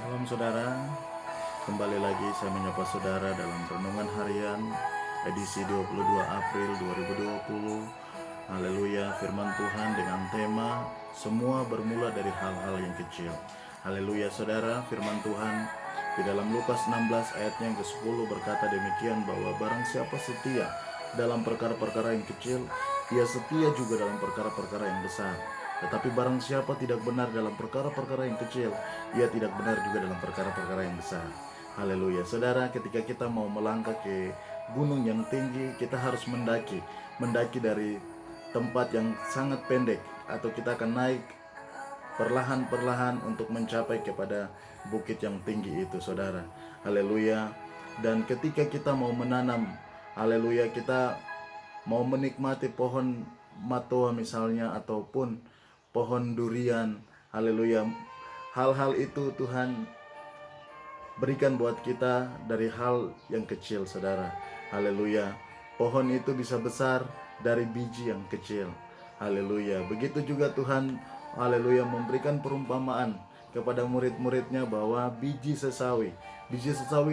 Salam saudara, kembali lagi saya menyapa saudara dalam Renungan Harian edisi 22 April 2020. Haleluya, firman Tuhan dengan tema semua bermula dari hal-hal yang kecil. Haleluya saudara, firman Tuhan di dalam Lukas 16 ayatnya yang ke-10 berkata demikian, bahwa barang siapa setia dalam perkara-perkara yang kecil, ia setia juga dalam perkara-perkara yang besar. Tetapi barang siapa tidak benar dalam perkara-perkara yang kecil, ia tidak benar juga dalam perkara-perkara yang besar. Haleluya. Saudara, ketika kita mau melangkah ke gunung yang tinggi, kita harus mendaki dari tempat yang sangat pendek, atau kita akan naik perlahan-perlahan untuk mencapai kepada bukit yang tinggi itu, saudara. Haleluya. Dan ketika kita mau menanam, haleluya, kita mau menikmati pohon matoa misalnya, ataupun pohon durian, haleluya, hal-hal itu Tuhan berikan buat kita dari hal yang kecil, saudara. Haleluya. Pohon itu bisa besar dari biji yang kecil. Haleluya. Begitu juga Tuhan, haleluya, memberikan perumpamaan kepada murid-muridnya bahwa biji sesawi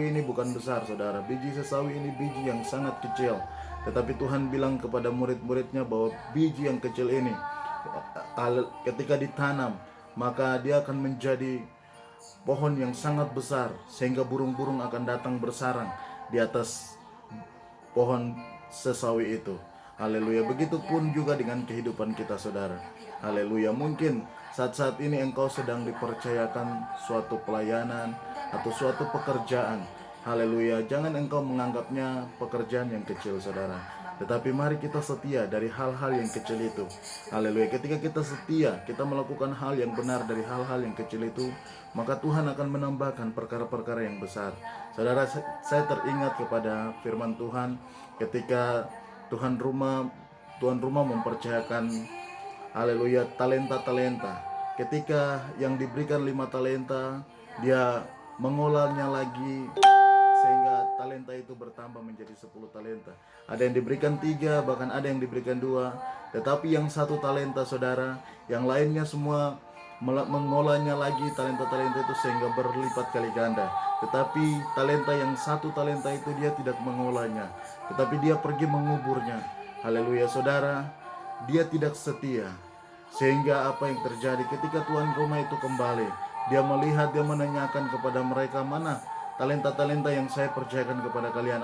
ini bukan besar, saudara. Biji sesawi ini biji yang sangat kecil, tetapi Tuhan bilang kepada murid-muridnya bahwa biji yang kecil ini ketika ditanam, maka dia akan menjadi pohon yang sangat besar, sehingga burung-burung akan datang bersarang di atas pohon sesawi itu. Haleluya. Begitupun juga dengan kehidupan kita, saudara. Haleluya. Mungkin saat-saat ini engkau sedang dipercayakan suatu pelayanan atau suatu pekerjaan. Haleluya. Jangan engkau menganggapnya pekerjaan yang kecil, saudara, tetapi mari kita setia dari hal-hal yang kecil itu. Haleluya. Ketika kita setia, kita melakukan hal yang benar dari hal-hal yang kecil itu, maka Tuhan akan menambahkan perkara-perkara yang besar. Saudara, saya teringat kepada firman Tuhan ketika tuan rumah mempercayakan, haleluya, talenta-talenta. Ketika yang diberikan 5 talenta, dia mengolahnya lagi sehingga talenta itu bertambah menjadi 10 talenta. Ada yang diberikan 3, bahkan ada yang diberikan 2. Tetapi yang 1 talenta, saudara, yang lainnya semua mengolahnya lagi talenta-talenta itu sehingga berlipat kali ganda. Tetapi talenta yang 1 talenta itu dia tidak mengolahnya, tetapi dia pergi menguburnya. Haleluya, saudara. Dia tidak setia, sehingga apa yang terjadi ketika tuan rumah itu kembali, dia melihat, dia menanyakan kepada mereka, mana talenta-talenta yang saya percayakan kepada kalian?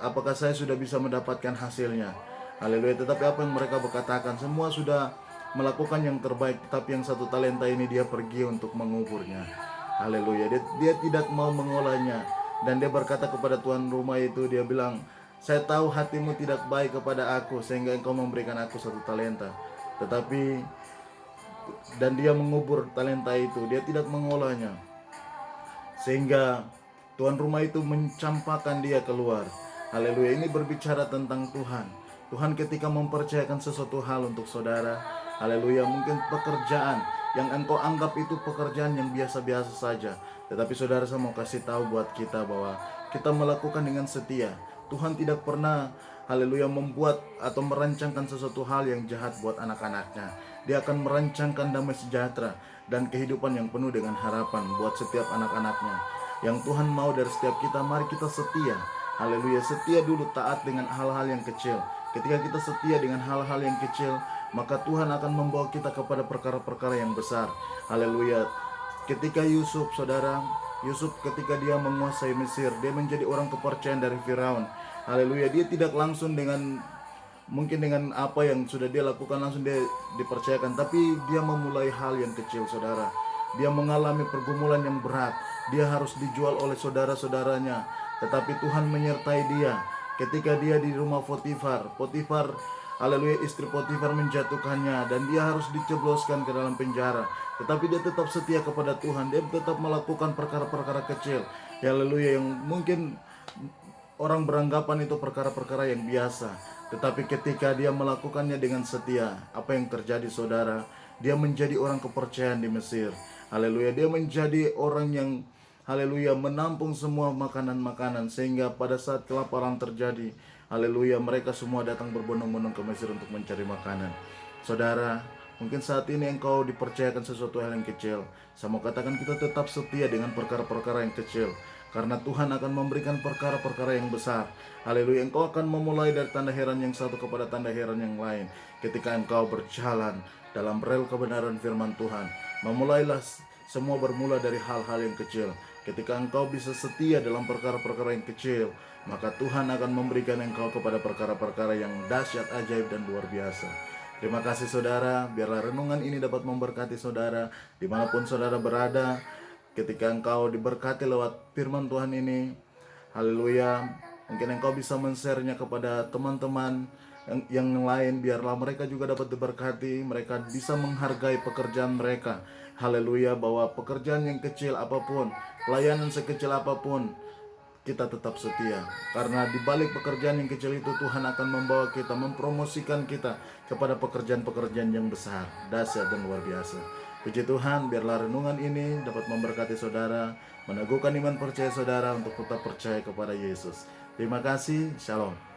Apakah saya sudah bisa mendapatkan hasilnya? Haleluya. Tetapi apa yang mereka berkatakan, semua sudah melakukan yang terbaik, tapi yang 1 talenta ini dia pergi untuk menguburnya. Haleluya. Dia tidak mau mengolahnya. Dan dia berkata kepada tuan rumah itu, dia bilang, saya tahu hatimu tidak baik kepada aku, sehingga engkau memberikan aku 1 talenta. Dan dia mengubur talenta itu, dia tidak mengolahnya, sehingga tuan rumah itu mencampakkan dia keluar. Haleluya. Ini berbicara tentang Tuhan. Tuhan ketika mempercayakan sesuatu hal untuk saudara, haleluya, mungkin pekerjaan yang engkau anggap itu pekerjaan yang biasa-biasa saja, tetapi saudara, saya mau kasih tahu buat kita bahwa kita melakukan dengan setia. Tuhan tidak pernah, haleluya, membuat atau merancangkan sesuatu hal yang jahat buat anak-anaknya. Dia akan merancangkan damai sejahtera dan kehidupan yang penuh dengan harapan buat setiap anak-anaknya. Yang Tuhan mau dari setiap kita, mari kita setia. Haleluya. Setia dulu, taat dengan hal-hal yang kecil. Ketika kita setia dengan hal-hal yang kecil, maka Tuhan akan membawa kita kepada perkara-perkara yang besar. Haleluya. Ketika Yusuf, saudara, Yusuf ketika dia menguasai Mesir, dia menjadi orang kepercayaan dari Firaun. Haleluya. Dia tidak langsung mungkin dengan apa yang sudah dia lakukan langsung dia dipercayakan, tapi dia memulai hal yang kecil, saudara. Dia mengalami pergumulan yang berat. Dia harus dijual oleh saudara-saudaranya, tetapi Tuhan menyertai dia. Ketika dia di rumah Potifar, haleluya, istri Potifar menjatuhkannya dan dia harus dicebloskan ke dalam penjara, tetapi dia tetap setia kepada Tuhan. Dia tetap melakukan perkara-perkara kecil, haleluya, yang mungkin orang beranggapan itu perkara-perkara yang biasa, tetapi ketika dia melakukannya dengan setia, apa yang terjadi, saudara? Dia menjadi orang kepercayaan di Mesir. Haleluya. Dia menjadi orang yang, haleluya, menampung semua makanan-makanan, sehingga pada saat kelaparan terjadi, haleluya, mereka semua datang berbondong-bondong ke Mesir untuk mencari makanan. Saudara, Mungkin saat ini engkau dipercayakan sesuatu hal yang kecil. Saya mau katakan kita tetap setia dengan perkara-perkara yang kecil, karena Tuhan akan memberikan perkara-perkara yang besar. Haleluya, engkau akan memulai dari tanda heran yang satu kepada tanda heran yang lain. Ketika engkau berjalan dalam rel kebenaran firman Tuhan, memulailah semua bermula dari hal-hal yang kecil. Ketika engkau bisa setia dalam perkara-perkara yang kecil, maka Tuhan akan memberikan engkau kepada perkara-perkara yang dahsyat, ajaib, dan luar biasa. Terima kasih saudara, biarlah renungan ini dapat memberkati saudara dimanapun saudara berada. Ketika engkau diberkati lewat firman Tuhan ini, haleluya, mungkin engkau bisa men-share-nya kepada teman-teman yang lain, biarlah mereka juga dapat diberkati, mereka bisa menghargai pekerjaan mereka. Haleluya, bahwa pekerjaan yang kecil apapun, pelayanan sekecil apapun, kita tetap setia, karena di balik pekerjaan yang kecil itu Tuhan akan membawa kita, mempromosikan kita kepada pekerjaan-pekerjaan yang besar, dahsyat, dan luar biasa. Puji Tuhan, biarlah renungan ini dapat memberkati saudara, meneguhkan iman percaya saudara untuk tetap percaya kepada Yesus. Terima kasih, shalom.